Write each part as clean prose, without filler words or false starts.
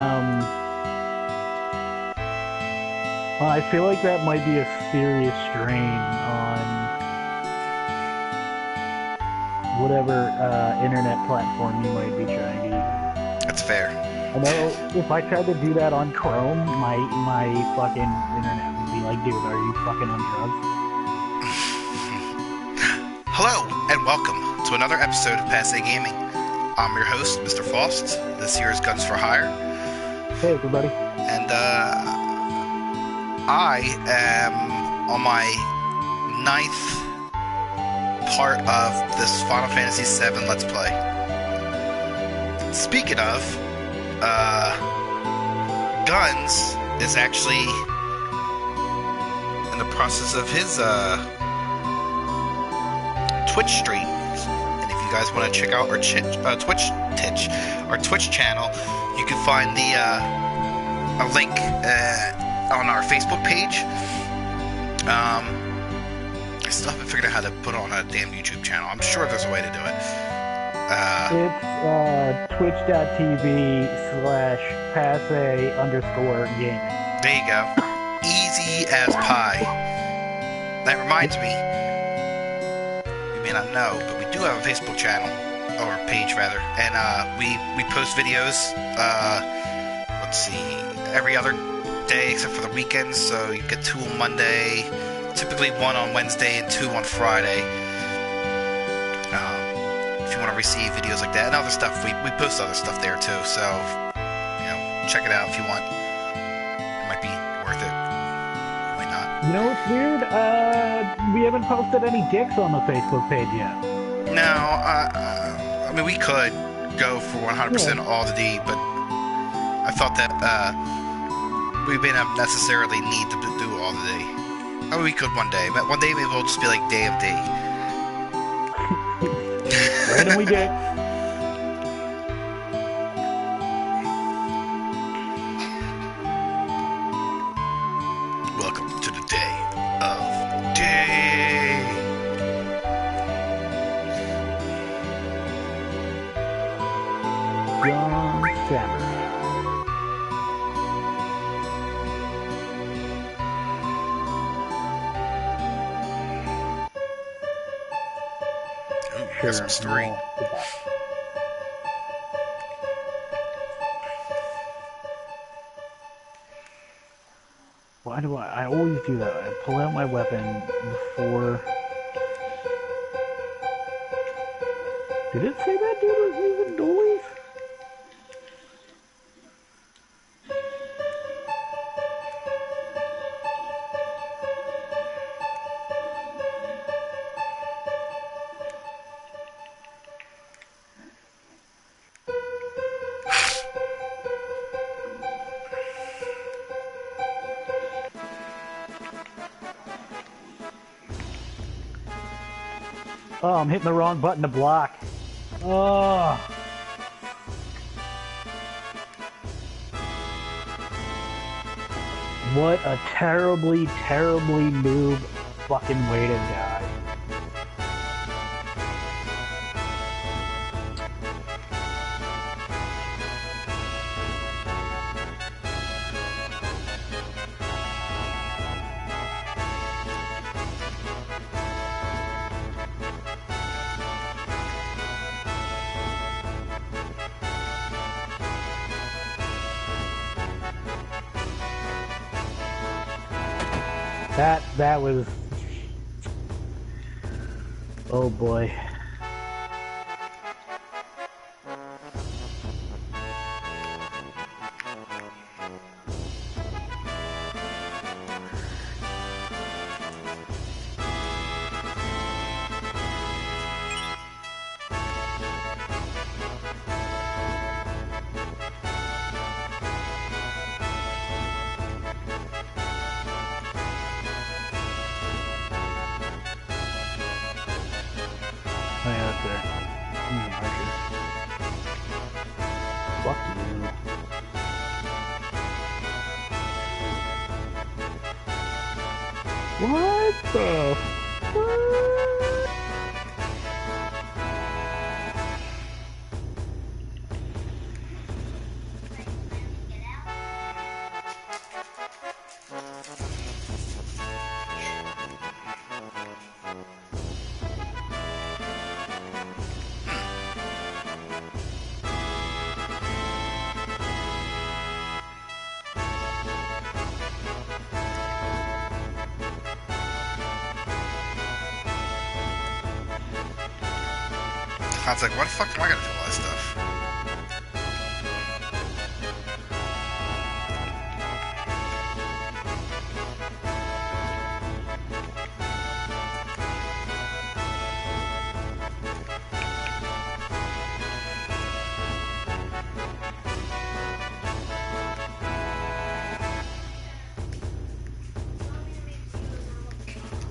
I feel like that might be a serious strain on whatever internet platform you might be trying to use. That's fair. I know if I tried to do that on Chrome, my fucking internet would be like, dude, are you fucking on drugs? Hello, and welcome to another episode of Passe Gaming. I'm your host, Mr. Faust. This here is Guns for Hire. Hey, everybody. And, I am on my 9th part of this Final Fantasy VII Let's Play. Speaking of, Guns is actually in the process of his, Twitch streams. And if you guys want to check out our Twitch channel, you can find a link, on our Facebook page. I still haven't figured out how to put on a damn YouTube channel. I'm sure there's a way to do it. It's twitch.tv/passe_gaming. There you go. Easy as pie. That reminds me, you may not know, but we do have a Facebook channel, or page rather, and we post videos, let's see, every other day except for the weekends, so you get 2 on Monday, typically 1 on Wednesday and 2 on Friday. If you want to receive videos like that and other stuff, we post other stuff there too, so check it out if you want. It might be worth it, might not. You know what's weird? We haven't posted any dicks on the Facebook page yet. No, I mean, we could go for 100% all the D, but I thought that we may not necessarily need to do all the D. I mean, we could one day, but one day maybe we'll just be like day of D. Randomly dick. Welcome to the day of D. John Samurai. Sure, some story. No. Why do I always do that? I pull out my weapon before. Did it say that dude was using dualies? Oh, I'm hitting the wrong button to block. Oh. What a terribly, terribly noob fucking way to die. That was... Oh boy. Oh yeah, that's there. Fuck you. What the fuck? I was like, what the fuck am I gonna do all this stuff?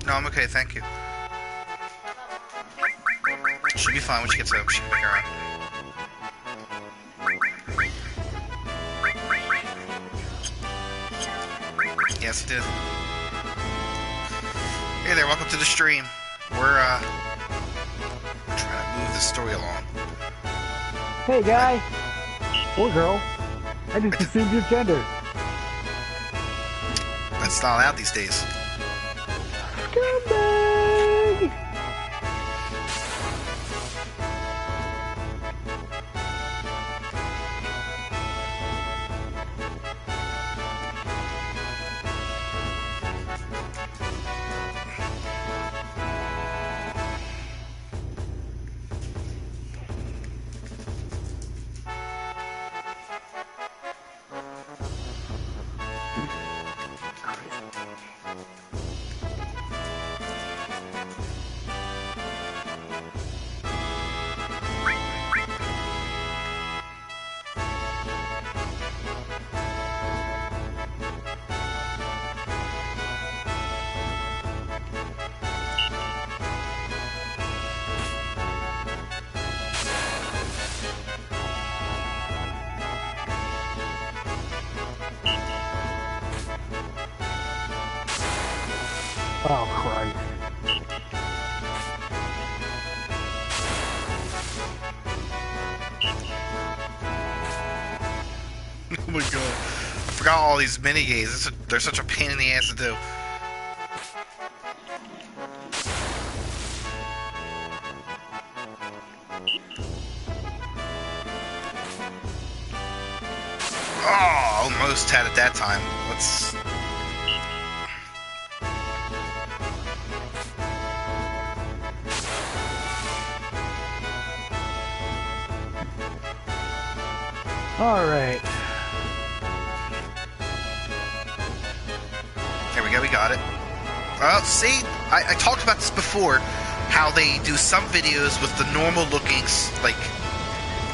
No, I'm okay, thank you. She'll be fine when she gets home. She can make her own. Yes, it did. Hey there, welcome to the stream. We're trying to move the story along. Hey, guy. Or girl. I just assumed your gender. That's not out these days. Scumbag! Oh, Christ. Oh my god. I forgot all these mini games. They're such a pain in the ass to do. Oh, almost had it that time. Let's... Alright. There we go, we got it. See, I talked about this before, how they do some videos with the normal looking, like,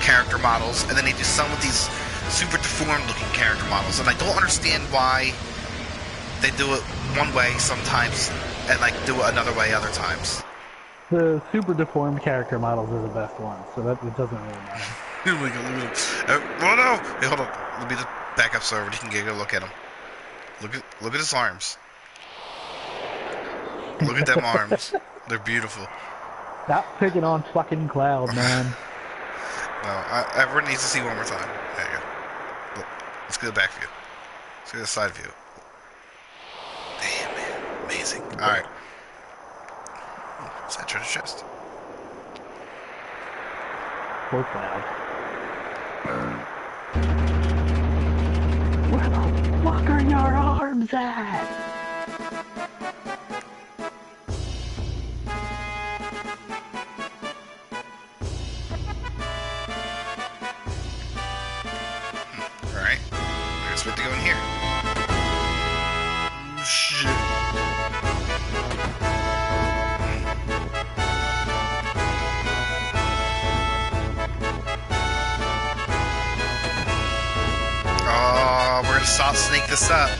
character models, and then they do some with these super deformed looking character models, and I don't understand why they do it one way sometimes, and, like, do it another way other times. The super deformed character models are the best ones, so that it doesn't really matter. Oh my god, look at him. Oh no! Hey, hold on. Let me just back up so everybody can get a good look at him. Look at his arms. Look at them arms. They're beautiful. Stop picking on fucking Cloud, man. No, everyone needs to see one more time. There you go. Look, let's get the back view. Let's get the side view. Damn, man. Amazing. Alright. What's that treasure chest? Poor Cloud. Where the fuck are your arms at? Alright. I guess we have to go in here. Oh, shit. Oh, we're gonna soft sneak this up.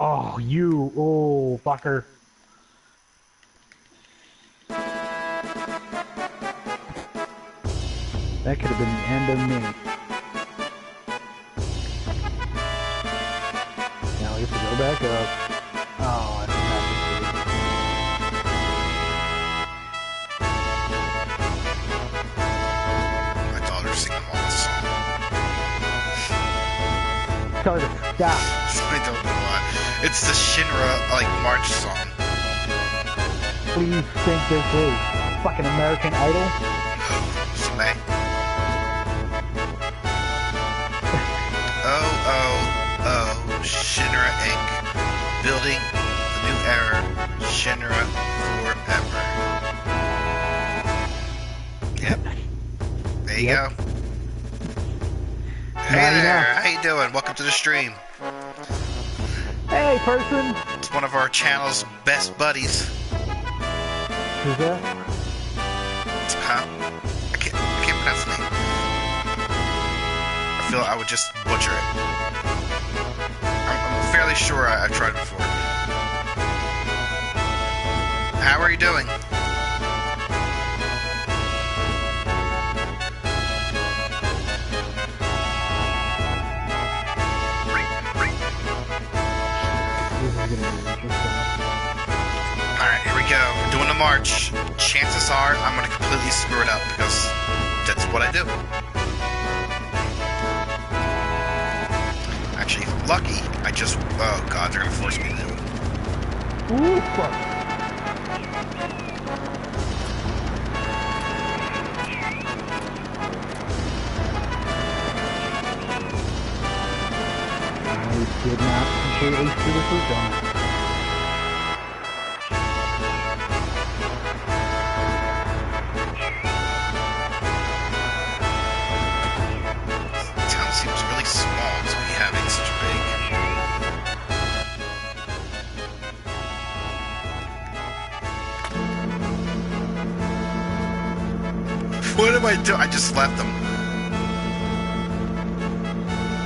Oh, you, oh, fucker. That could have been the end of me. Now we have to go back up. Oh, I don't have My daughter's singing along with the song. to. Tell her to stop. I don't know why. It's the Shinra, like, March song. Please think this is fucking American Idol. She may. Oh, Shinra Inc. Building the new era, Shinra forever. Yep. There you go. Hey Now you there, know. how you doing? Welcome to the stream. Hey, person. It's one of our channel's best buddies. Who's that? Huh? I can't pronounce the name. I feel I would just butcher it. I'm fairly sure I've tried it before. How are you doing? This is gonna be interesting. Alright, here we go. We're doing the march. Chances are I'm going to completely screw it up because that's what I do. Actually, if I'm lucky, I just... Oh god, they're going to force me to do it. Ooh, fuck. I did not completely see this was going. The town seems really small to be having such a big... What am I doing? I just left them.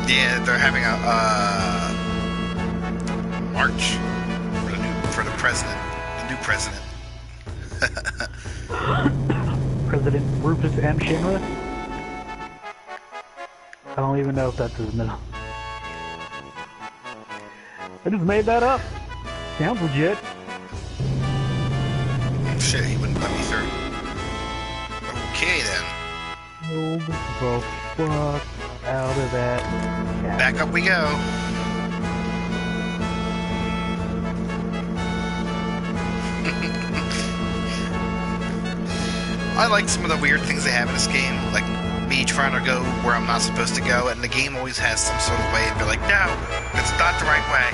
Yeah, they're having a march for the president, the new president. President Rufus M. Shinra? I don't even know if that's his middle. I just made that up. Sounds legit. Shit, he wouldn't let me through. Okay then, Hold the fuck out of that. back up we go. I like some of the weird things they have in this game, like me trying to go where I'm not supposed to go, and the game always has some sort of way, and be like, no, it's not the right way.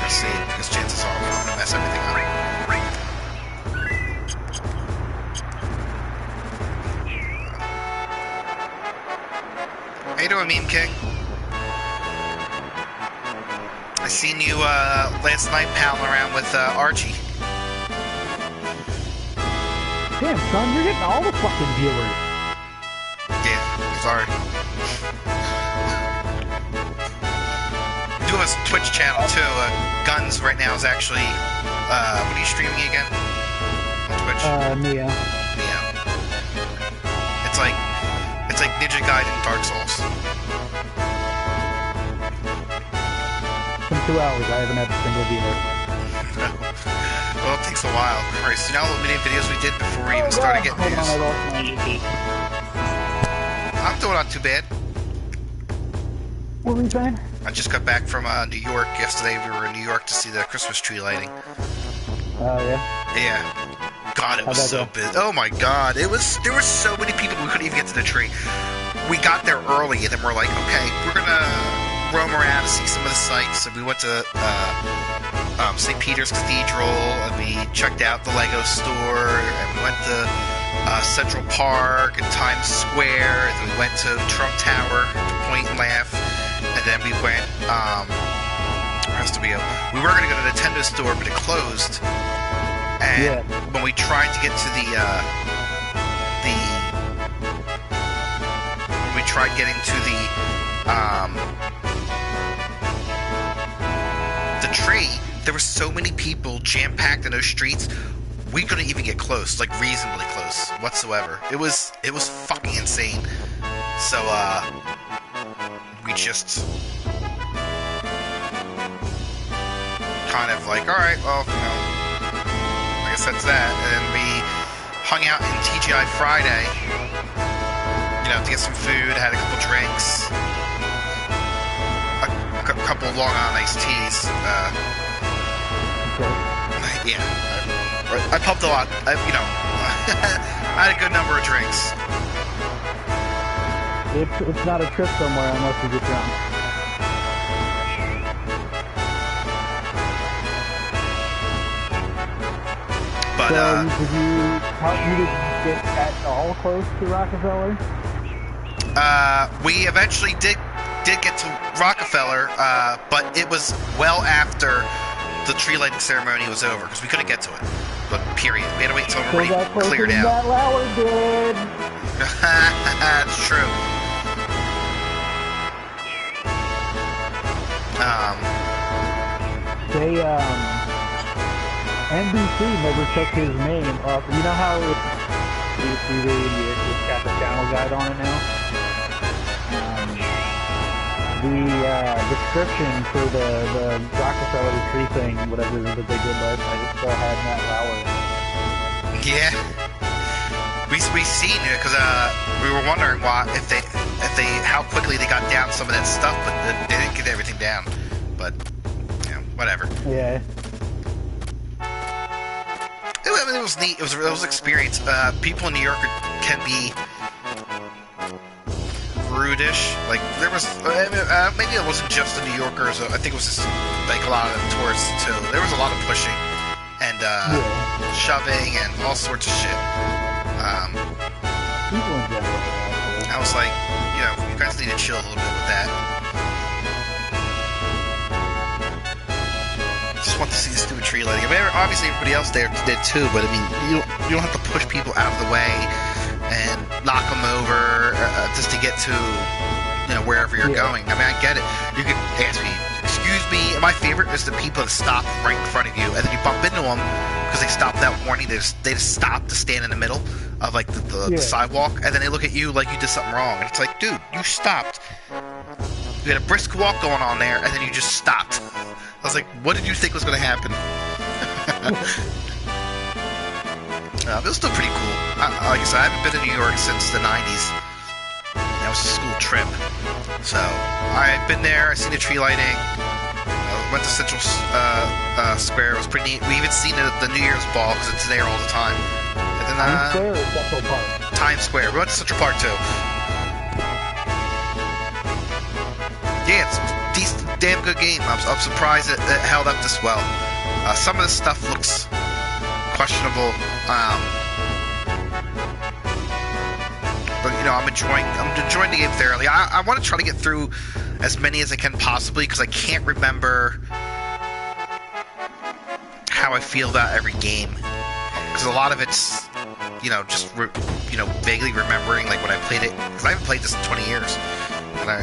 Let's see, because chances are I'm gonna mess everything up. How you doing, Meme King? I seen you last night palling around with Archie. Damn, son, you're getting all the fucking viewers. Yeah, sorry. We do have a Twitch channel too. Guns right now is actually what are you streaming again? On Twitch? Mia. Yeah. It's like Ninja Gaiden Dark Souls. In 2 hours, I haven't had a single viewer. Well, it takes a while. Christ, you know how many videos we did before we even started getting Hold on, I views? lost my YouTube. I'm doing not too bad. What were you saying? I just got back from New York yesterday. We were in New York to see the Christmas tree lighting. Oh, yeah? Yeah. God, it was How'd so that go? busy. Oh my God, there were so many people we couldn't even get to the tree. We got there early, and then we're like, okay, we're gonna roam around and see some of the sights. And we went to St. Peter's Cathedral, and we checked out the Lego store, and we went to Central Park and Times Square, and then we went to Trump Tower to point and laugh, and then we went, where else did we go? We were going to go to the Nintendo store, but it closed, and when we tried to get to when we tried getting to the tree, there were so many people jam-packed in those streets. We couldn't even get close, like reasonably close whatsoever. It was fucking insane. So we just kind of like, all right, well, you know, I guess that's that. And then we hung out in TGI Friday, you know, to get some food, had a couple drinks, a couple Long Island iced teas. Yeah, I pumped a lot. You know, I had a good number of drinks. It's not a trip somewhere unless you get drunk. But so you didn't get at all close to Rockefeller? We eventually did get to Rockefeller, but it was well after the tree lighting ceremony was over because we couldn't get to it. But period, we had to wait until everybody cleared out. That Lauer did. That's true. They NBC never took his name off. You know how it's got the channel guide on it now? The description for the Rockefeller tree thing, whatever that they did last night, it still had Matt Lauer. Yeah, we seen it because we were wondering why if they how quickly they got down some of that stuff, but they didn't get everything down. But you know, whatever. Yeah. It was neat. It was an experience. People in New York can be rudish. Like there was maybe it wasn't just the New Yorkers. I think it was just like a lot of tourists too. There was a lot of pushing and shoving and all sorts of shit. People in general. I was like, you know, you guys need to chill a little bit with that. Just want to see the stupid tree lighting. I mean, obviously everybody else there did too, but I mean, you don't have to push people out of the way and knock them over just to get to, you know, wherever you're going. I mean, I get it. You could ask me, excuse me. And my favorite is the people that stop right in front of you, and then you bump into them because they stopped without warning. They just stop to stand in the middle of like the sidewalk, and then they look at you like you did something wrong. And it's like, dude, you stopped. You had a brisk walk going on there, and then you just stopped. I was like, what did you think was going to happen? It was still pretty cool. Like I said, I haven't been to New York since the 90s. That was a school trip. So, I've been there. I've seen the tree lighting. Went to Central Square. It was pretty neat. We even seen the New Year's ball because it's there all the time. And then, Times Square or Central Park? Times Square. We went to Central Park too. Yeah, it's a decent, damn good game. I'm surprised it held up this well. Some of the stuff looks questionable. But you know, I'm enjoying the game thoroughly. I want to try to get through as many as I can possibly because I can't remember how I feel about every game. Because a lot of it's, you know, just vaguely remembering like when I played it. Because I haven't played this in 20 years. And I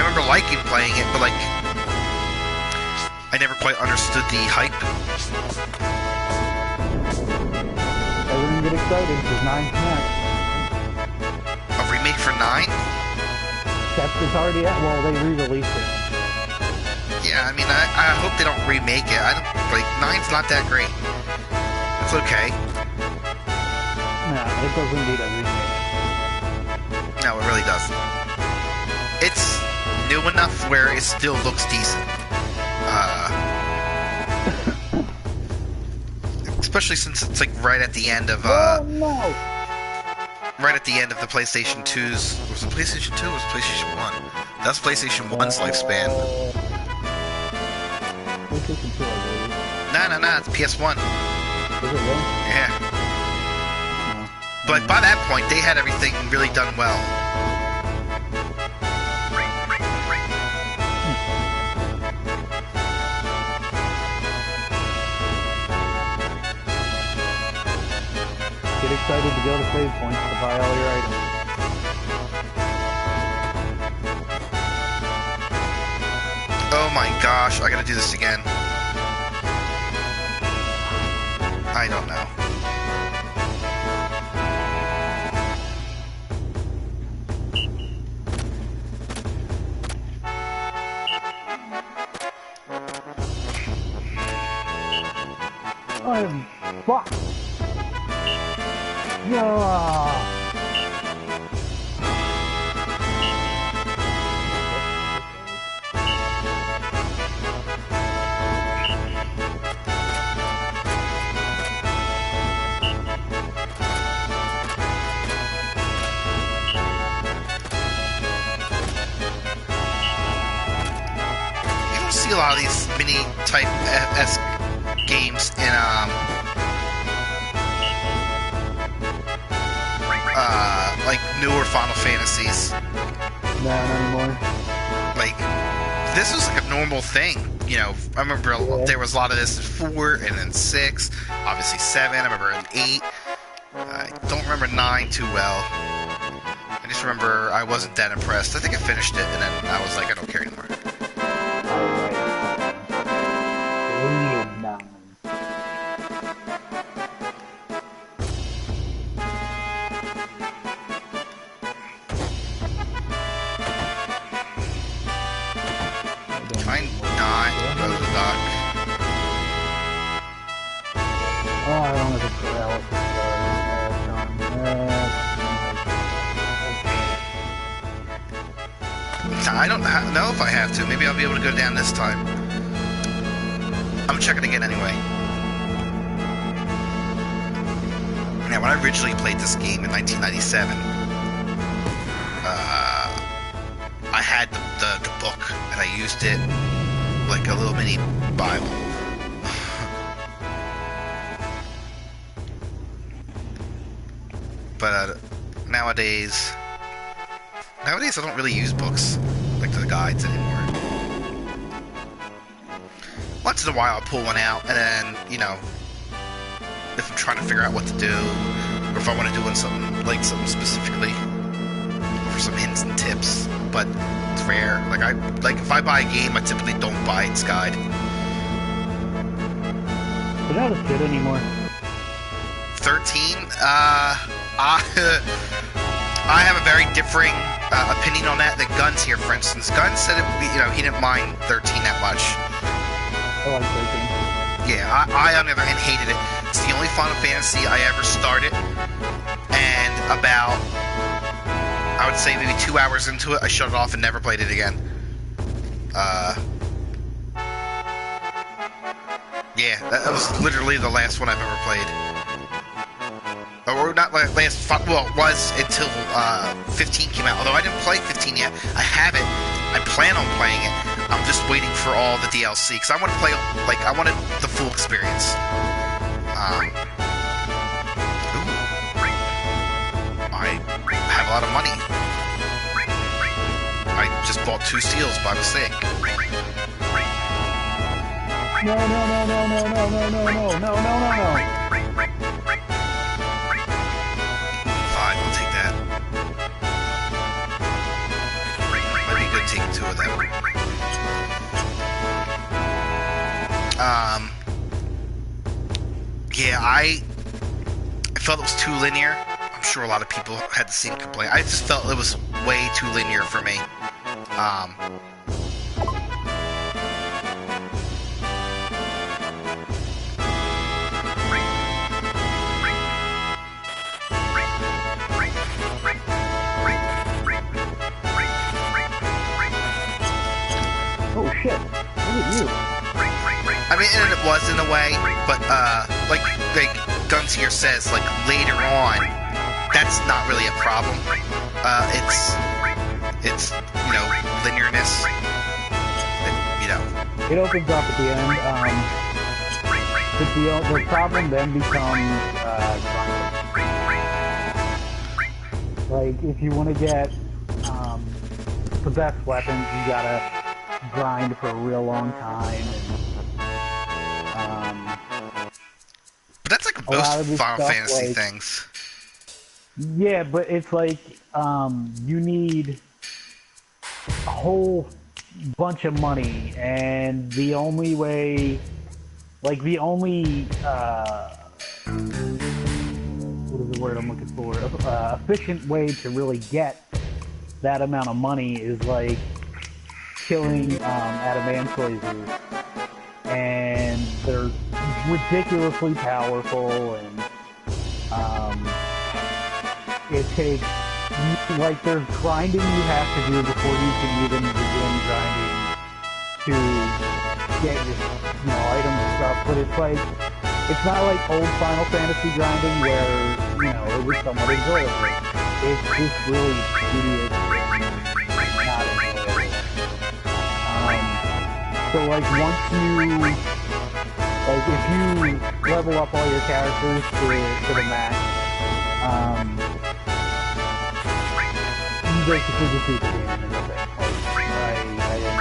remember liking playing it, but like I never quite understood the hype. Everyone get excited because 9's next. A remake for 9? It's already out. Well, they re-released it. Yeah, I mean, I hope they don't remake it. I don't like 9's not that great. It's okay. No, it doesn't need a remake. No, it really doesn't. It's new enough where it still looks decent. Especially since it's like right at the end of right at the end of the PlayStation 2's. Was it PlayStation 2 or was it PlayStation 1? That's PlayStation 1's lifespan. PlayStation 2, I believe. No, it's PS1. Is it really? Yeah. No. But by that point, they had everything really done well. Get excited to go to save points to buy all your items. Oh my gosh, I gotta do this again. I don't know. Oh, fuck! Yeah! You don't see a lot of these mini type esque games in like newer Final Fantasies. No, not anymore. Like this was like a normal thing. You know, I remember there was a lot of this in 4 and then 6, obviously 7. I remember in 8. I don't remember 9 too well. I just remember I wasn't that impressed. I think I finished it and then I was like, I don't care anymore. Can I not go to the dock? Oh, I don't have a I don't know if I have to. Maybe I'll be able to go down this time. I'm checking again anyway. Now, when I originally played this game in 1997, I had the book, and I used it like a little mini Bible. But nowadays I don't really use books like the guides anymore. Once in a while I'll pull one out, and then, you know, if I'm trying to figure out what to do, or if I want to do something specifically, for some hints and tips. But it's rare. Like if I buy a game, I typically don't buy its guide. They're not as good anymore. 13? I have a very differing opinion on that than Guns here, for instance. Guns said he didn't mind 13 that much. I like 13. Yeah, I on the other hand hated it. It's the only Final Fantasy I ever started, and about, I would say maybe 2 hours into it, I shut it off and never played it again. Yeah, that was literally the last one I've ever played. Or not last, well, it was until 15 came out. Although I didn't play 15 yet. I have it. I plan on playing it. I'm just waiting for all the DLC, because I want to play, I wanted the full experience. I have a lot of money. I just bought 2 seals by mistake. No. Fine, I'll take that. Might be good taking 2 of them. Yeah, I felt it was too linear. I'm sure a lot of people had the same complaint. I just felt it was way too linear for me. Oh shit! Look at you. I mean, and it was in a way, but like Guns here says, later on, that's not really a problem. It's linearness. It opens up at the end. But the problem then becomes grinding. If you want to get the best weapons, you gotta grind for a real long time. But that's like most Final Fantasy things. Yeah, but it's you need a whole bunch of money, and the only way, what is the word I'm looking for? Efficient way to really get that amount of money is like killing adamantoises, and they're ridiculously powerful, and it takes, like, there's grinding you have to do before you can even begin grinding to get your, items and stuff, but it's not like old Final Fantasy grinding where, it was somewhat enjoyable. It's just really tedious and not enjoyable. So, like, once you, if you level up all your characters to the max, you basically just do the game and nothing. I didn't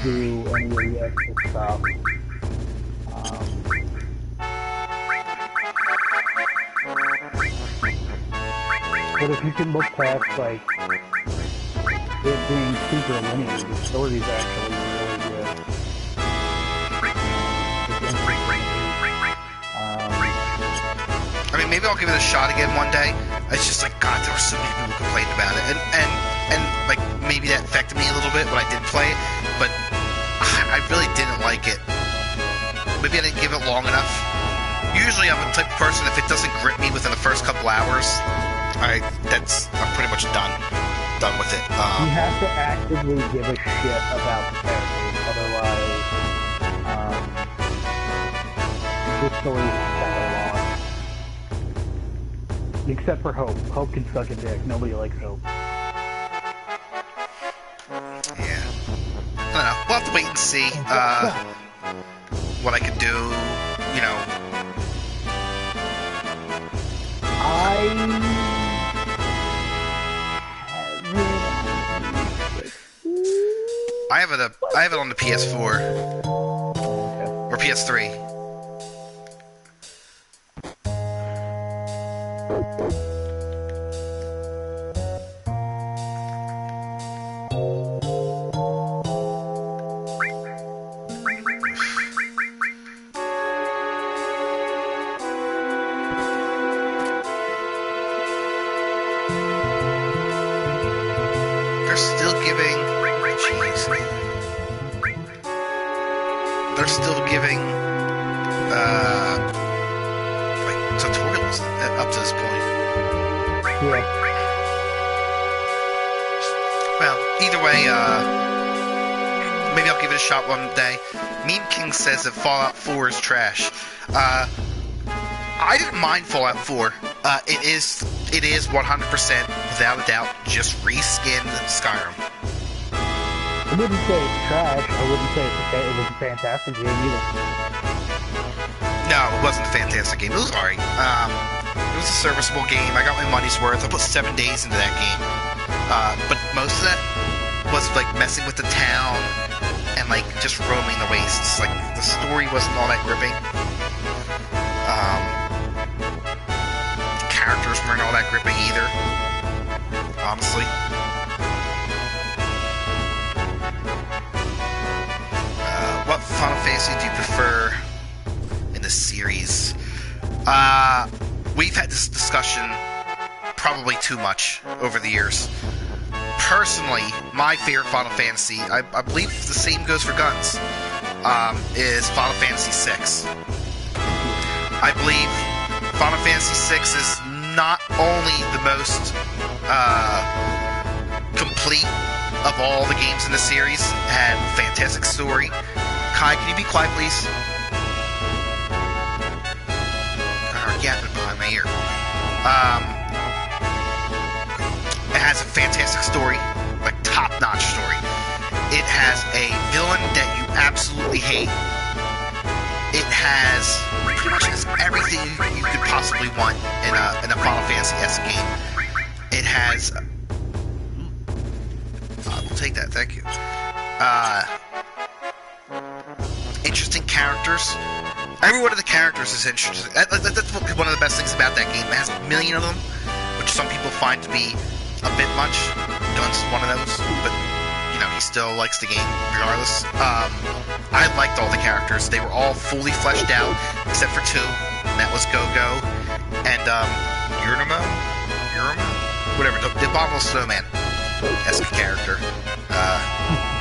really do any of the extra stuff. But if you can look past, like, it being super linear, the story's actually really good. I mean, maybe I'll give it a shot again one day. It's just like, God, there were so many people complaining about it, and like, maybe that affected me a little bit when I did play it, but I really didn't like it. Maybe I didn't give it long enough. Usually I'm the type of person, if it doesn't grip me within the first couple hours, I'm pretty much done with it. You have to actively give a shit about the characters, otherwise, the story's kind of lost. Except for Hope. Hope can suck a dick. Nobody likes Hope. Yeah. I don't know. We'll have to wait and see what I can do, I have it on the PS4 or PS3. They're still giving like tutorials up to this point. Yeah. Well, either way, maybe I'll give it a shot one day. Meme King says that Fallout 4 is trash. I didn't mind Fallout 4. It is 100% without a doubt just reskinned Skyrim. I wouldn't say it's trash. I wouldn't say it was a fantastic game either. No, it wasn't a fantastic game. It was alright. It was a serviceable game. I got my money's worth. I put 7 days into that game. But most of that was like messing with the town and like just roaming the wastes. Like the story wasn't all that gripping. The characters weren't all that gripping either. Honestly. What Final Fantasy do you prefer in the series? We've had this discussion probably too much over the years. Personally, my favorite Final Fantasy, I believe the same goes for guns, is Final Fantasy VI. I believe Final Fantasy VI is not only the most complete of all the games in the series, had a fantastic story. Kai, can you be quiet, please? Yapping behind my ear. It has a fantastic story, like top-notch story. It has a villain that you absolutely hate. It has pretty much everything you could possibly want in a Final Fantasy-esque game. It has. We'll take that, thank you. Interesting characters. Every one of the characters is interesting. That's one of the best things about that game. It has a million of them, which some people find to be a bit much. Guns is one of those, but he still likes the game regardless. I liked all the characters. They were all fully fleshed out, except for two, and that was Go-Go and Yurimo? Whatever, the Abominable Snowman-esque character.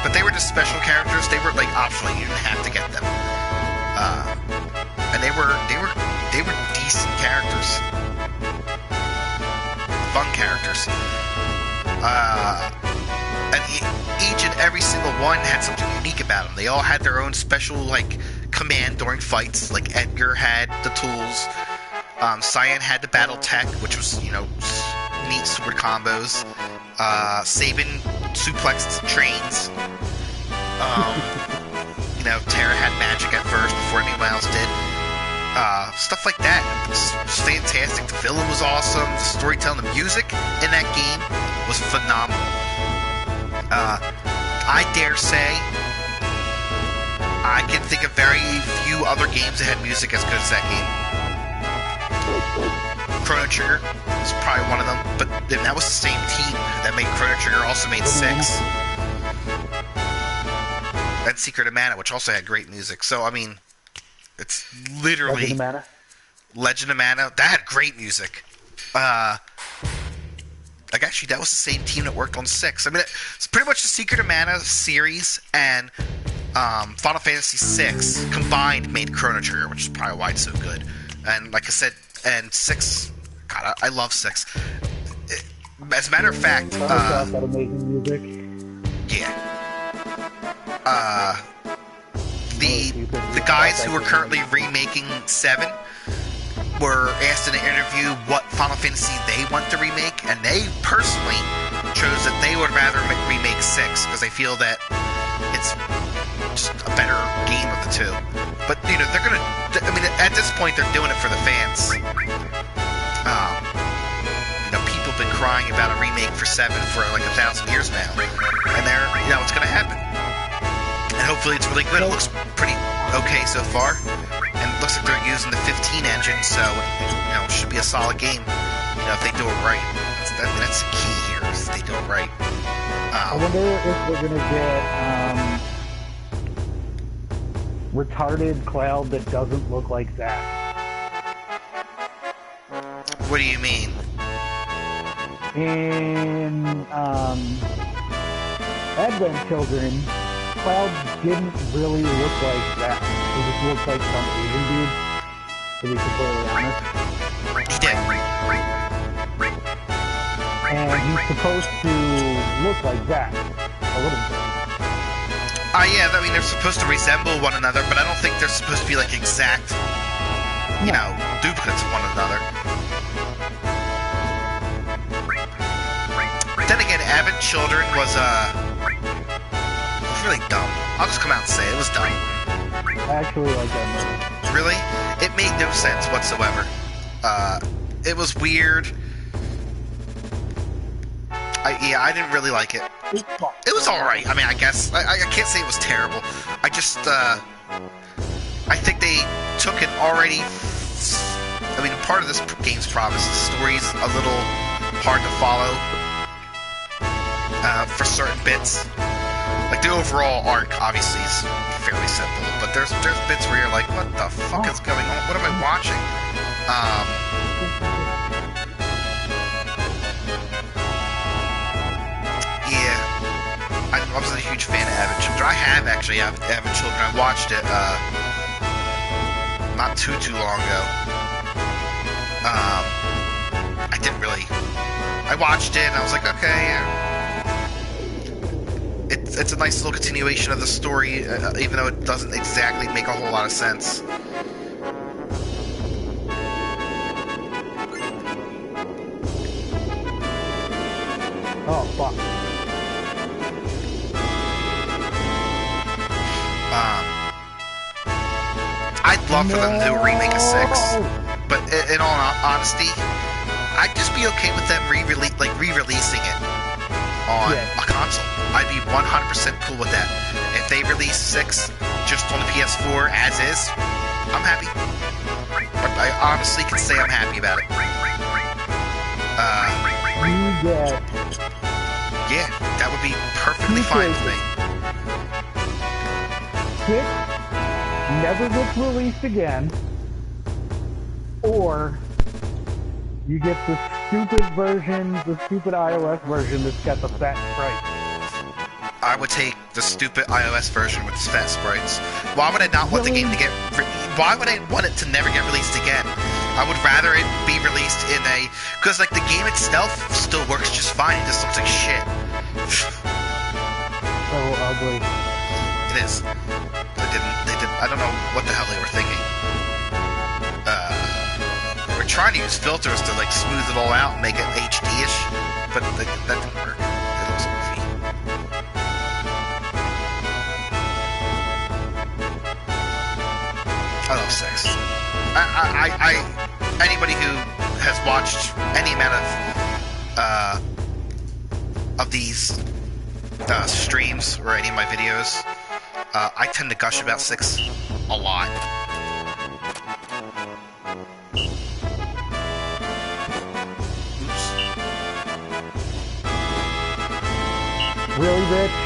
But they were just special characters. They were like optional. You didn't have to get them. And they were decent characters, fun characters. And each and every single one had something unique about them. They all had their own special like command during fights. Like Edgar had the tools. Cyan had the battle tech, which was neat sword combos. Sabin suplexed trains. Terra had magic at first before anyone else did. Stuff like that. It was fantastic. The villain was awesome. The storytelling, the music in that game was phenomenal. I dare say I can think of very few other games that had music as good as that game. Chrono Trigger was probably one of them, but that was the same team that made Chrono Trigger, also made 6. And Secret of Mana, which also had great music. So, I mean, it's literally... Legend of Mana. That had great music. Actually, that was the same team that worked on 6. I mean, it's pretty much the Secret of Mana series and Final Fantasy VI combined made Chrono Trigger, which is probably why it's so good. And like I said, and 6... God, I love 6. As a matter of fact... that amazing music. Yeah. The guys who are currently remaking 7 were asked in an interview what Final Fantasy they want to remake, and they personally chose that they would rather remake 6 because they feel that it's just a better game of the two. But they're gonna. I mean, at this point, they're doing it for the fans. People have been crying about a remake for 7 for like 1,000 years now, and it's gonna happen. And hopefully it's really good. It looks pretty okay so far. And it looks like they're using the 15 engine, so, it should be a solid game, if they do it right. That's the key here, is if they do it right. I wonder if we're going to get retarded Cloud that doesn't look like that. What do you mean? In Advent Children, Cloud didn't really look like that. He just looked like some Asian dude, to be completely honest. He did. And he's supposed to look like that, a little bit. Yeah, I mean, they're supposed to resemble one another, but I don't think they're supposed to be, like, exact, duplicates of one another. Then again, Advent Children was really dumb. I'll just come out and say it was dumb. I actually like that movie. Really? It made no sense whatsoever. It was weird. I didn't really like it. It was alright. I mean, I guess. I can't say it was terrible. I just, I think they took an already... I mean, part of this game's problem is the story's a little hard to follow. For certain bits. Like, the overall arc, obviously, is fairly simple, but there's bits where you're like, what the fuck is going on? What am I watching? Yeah. I wasn't a huge fan of Advent Children. I have, actually, Advent Children. I watched it, not too long ago. I didn't really... I watched it, and I was like, okay, yeah. It's a nice little continuation of the story, even though it doesn't exactly make a whole lot of sense. Oh, fuck. I'd love for them to do a remake of 6, but in all honesty, I'd just be okay with them re-releasing it on a console. I'd be 100% cool with that. If they release 6 just on the PS4 as is, I'm happy. I honestly can say I'm happy about it. Yeah, that would be perfectly fine with me. 6 never gets released again, or you get the stupid version, the stupid iOS version that's got the fat sprites. I would take the stupid iOS version with fat sprites. Why would I not want the game to get... Why would I want it to never get released again? I would rather it be released in a... Because, like, the game itself still works just fine. It just looks like shit. So ugly. It is. They didn't... I don't know what the hell they were thinking. They were trying to use filters to, like, smooth it all out and make it HD-ish. But that didn't work. It looks goofy. I love 6. Anybody who has watched any amount of these streams or any of my videos, I tend to gush about 6 a lot. Oops. Really, bitch?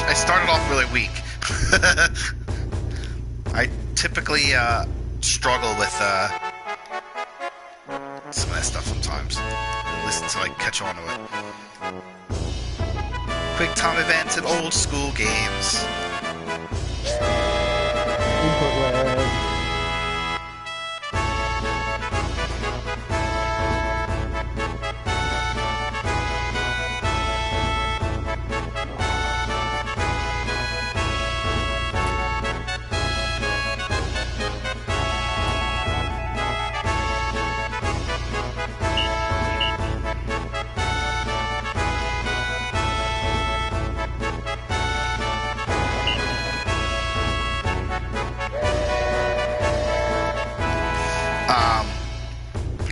I started off really weak. I typically struggle with some of that stuff sometimes. At least until I catch on to it. Quick time events and old school games. Input lag.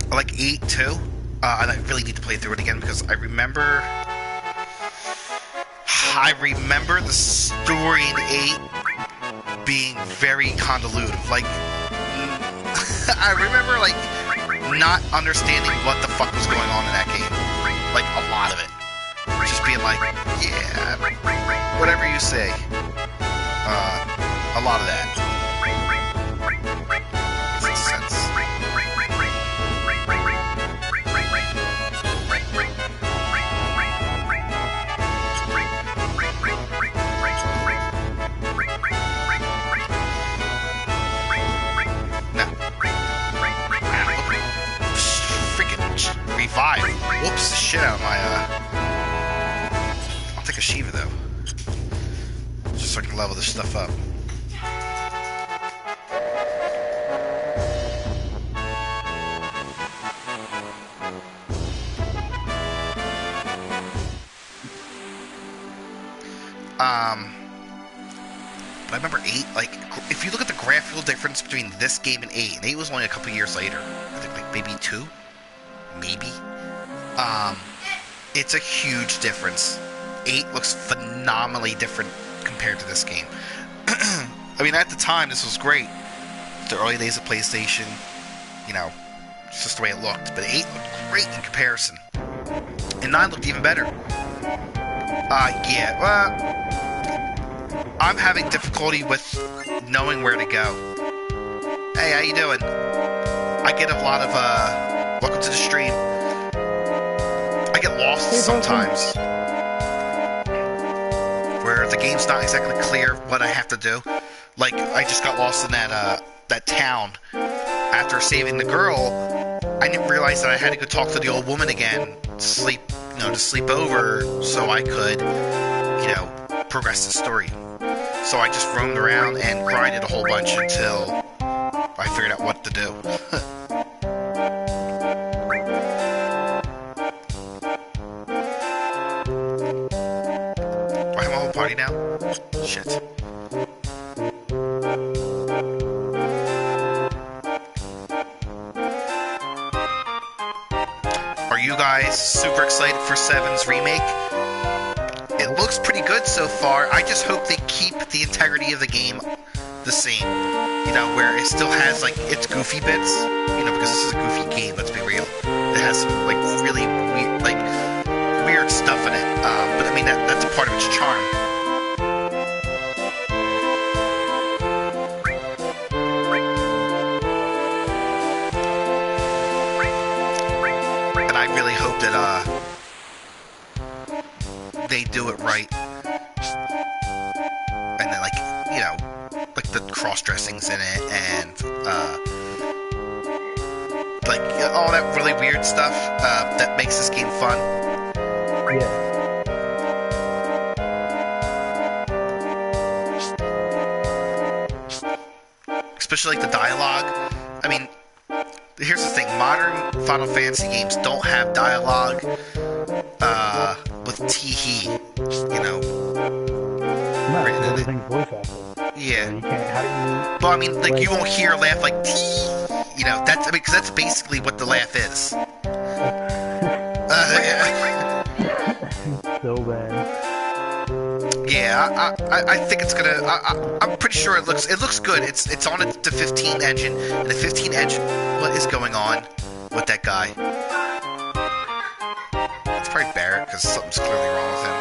I like 8 too, and I really need to play through it again because I remember the story in 8 being very convoluted. Like, I remember like not understanding what the fuck was going on in that game. Like a lot of it, just being like, yeah, whatever you say. A lot of that. Makes sense. Whoops, the shit out of my, I'll take a Shiva, though. Just so I can level this stuff up. But I remember 8, like, if you look at the graphical difference between this game and 8, and 8 was only a couple years later, I think like maybe 2? Maybe? It's a huge difference. 8 looks phenomenally different compared to this game. I mean, at the time, this was great. The early days of PlayStation, you know, it's just the way it looked. But 8 looked great in comparison. And 9 looked even better. Yeah, well, I'm having difficulty with knowing where to go. Hey, how you doing? I get a lot of, welcome to the stream. I get lost sometimes. Where the game's not exactly clear what I have to do. Like, I just got lost in that town. After saving the girl, I didn't realize that I had to go talk to the old woman again to sleep over so I could, progress the story. So I just roamed around and grinded a whole bunch until I figured out what to do. Do I have my whole party now? Shit. Are you guys super excited for 7's remake? It looks pretty good so far. I just hope they keep the integrity of the game the same. Where it still has, like, its goofy bits. Because this is a goofy game, let's be real. It has some, like, really weird stuff in it. But, I mean, that's a part of its charm. And I really hope that, they do it right. And then, like the cross-dressings in it, and, like, all that really weird stuff, that makes this game fun. Yeah. Especially, like, the dialogue. I mean, here's the thing. Modern Final Fantasy games don't have dialogue, with tee-hee, No, everything's voice acted. Yeah. You can't, how do you... Well, I mean, like, you won't hear a laugh like tee, that's, because that's basically what the laugh is. So bad. Yeah, I think it's gonna, I'm pretty sure it looks good. It's on the 15 engine, and the 15 engine, what is going on with that guy? It's probably Barrett, because something's clearly wrong with him.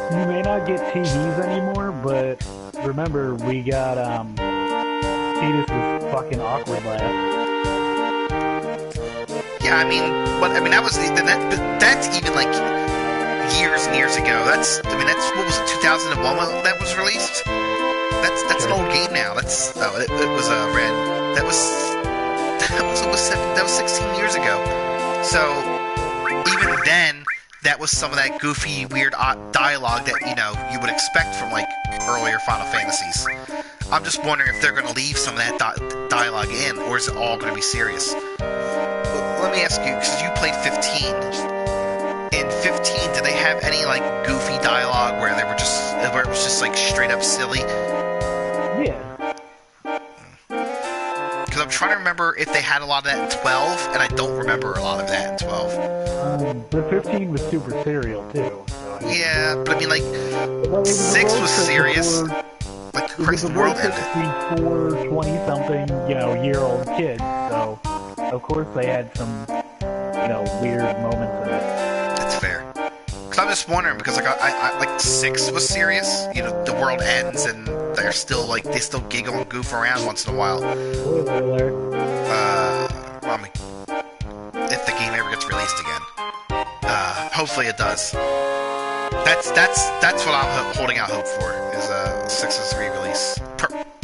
You may not get TVs anymore, but remember, we got, Cetus's fucking awkward laugh. Yeah, I mean, that's even, like, years and years ago. That's, what was it, 2001 when that was released? That's an old game now. It was, Red. That was 16 years ago. So, even then, that was some of that goofy, weird dialogue that, you would expect from, like, earlier Final Fantasies. I'm just wondering if they're going to leave some of that dialogue in, or is it all going to be serious? Well, let me ask you, because you played 15. In 15, did they have any, like, goofy dialogue where it was just, like, straight up silly? Yeah. Because I'm trying to remember if they had a lot of that in 12, and I don't remember a lot of that in 12. The 15 was super serial, too. So yeah, but I mean, like, 6 was serious. Like, Christ, the world ended. Between 4 20-something, year-old kids, so of course they had some, weird moments in it. That's fair. Because I'm just wondering, because, like, like, 6 was serious. The world ends, and they're still, like, they still giggle and goof around once in a while. Spoiler alert. Mommy. If the game ever gets released again. Hopefully it does. That's what I'm holding out hope for, is 6's re-release.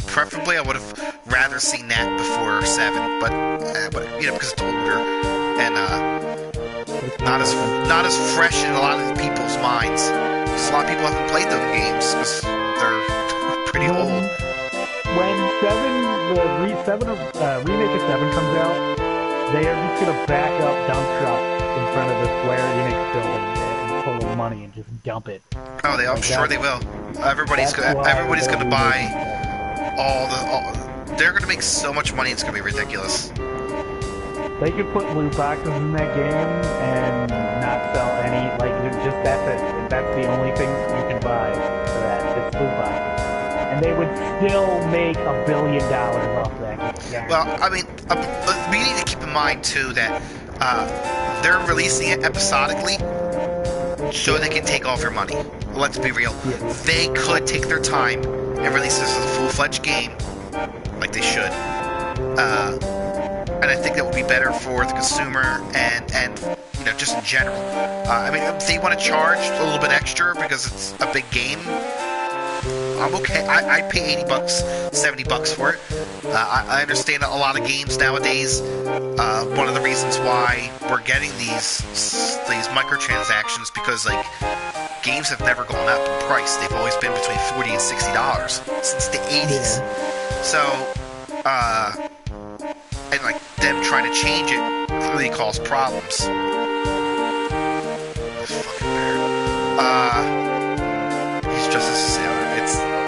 Preferably, I would have rather seen that before 7, but because it's older and not as fresh in a lot of people's minds. a lot of people haven't played those games because they're pretty old. When the remake of 7 comes out, they are just gonna back up dump truck in front of the Square Enix building and full of money and just dump it. Oh, I'm sure they will. Everybody's gonna buy they're gonna make so much money, it's gonna be ridiculous. They could put loot boxes in that game and not sell any, like, just that's it. That's the only thing you can buy for that. It's loot boxes. And they would still make $1 billion off that game. Well, I mean, we need to keep in mind, too, that they're releasing it episodically so they can take off your money. Let's be real. Yeah. They could take their time and release this as a full-fledged game, like they should. And I think that would be better for the consumer and you know, just in general. I mean, if they want to charge a little bit extra because it's a big game, I'm okay. I'd pay $80, $70 for it. I understand a lot of games nowadays. One of the reasons why we're getting these microtransactions because like games have never gone up in price. They've always been between $40 and $60 since the 80s. So, and like them trying to change it clearly cause problems. This fucking bear. He's just a sailor. It's adorable.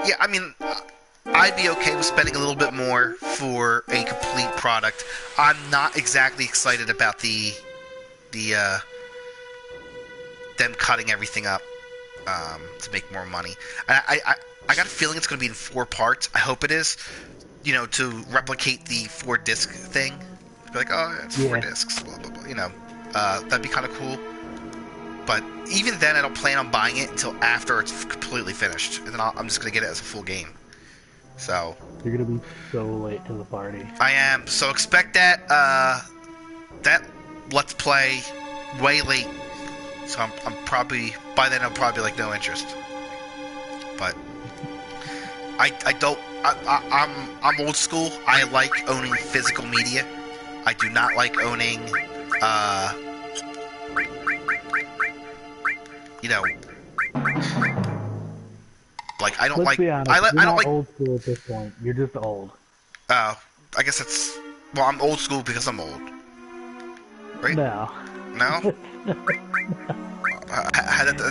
Yeah, I mean, I'd be okay with spending a little bit more for a complete product. I'm not exactly excited about them cutting everything up to make more money. I got a feeling it's going to be in 4 parts. I hope it is. You know, to replicate the 4-disc thing. Be like, oh, it's 4 discs. Blah blah blah. You know, that'd be kind of cool. But even then, I don't plan on buying it until after it's completely finished, and then I'm just gonna get it as a full game. So you're gonna be so late to the party. I am. So expect that that Let's Play way late. So I'm probably by then I'm probably like no interest. But I'm old school. I like owning physical media. I do not like owning you know, like I don't Let's like. Be honest, I you're don't not like. Old school at this point. You're just old. I guess it's. Well, I'm old school because I'm old. Right? No. No.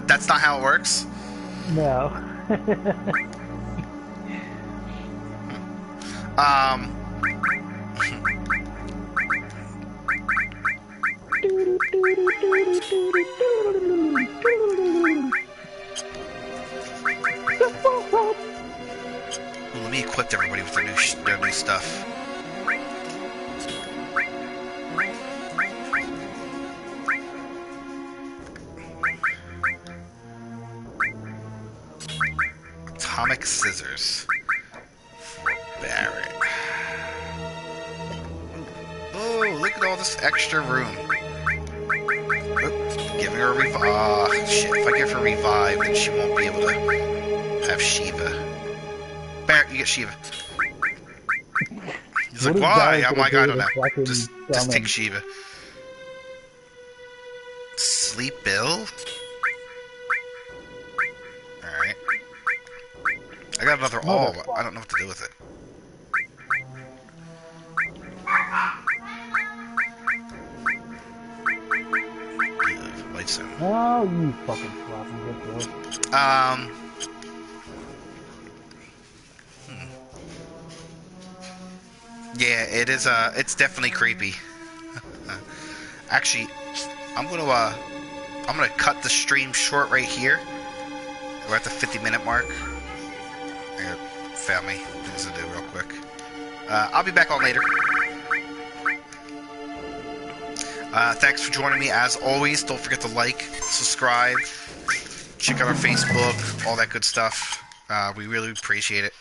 That's not how it works. No. Let me equip everybody with their new stuff. Atomic scissors for Barrett. Oh, look at all this extra room. Giving her a revive. Oh, shit. If I give her a revive, then she won't be able to have Shiva. Barrett, you get Shiva. He's like, why? I'm like, I don't know. Just take Shiva. Sleep Bill? Alright. I got another all, but I don't know what to do with it. Oh, you fucking floppy good boy. Yeah, it is. It's definitely creepy. Actually, I'm gonna cut the stream short right here. We're at the 50-minute mark. I got family things to do real quick. I'll be back on later. Thanks for joining me as always. Don't forget to like, subscribe, check out our Facebook, all that good stuff. We really appreciate it.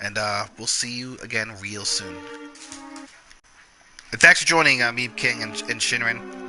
And we'll see you again real soon. And thanks for joining me, King, and Shinrin.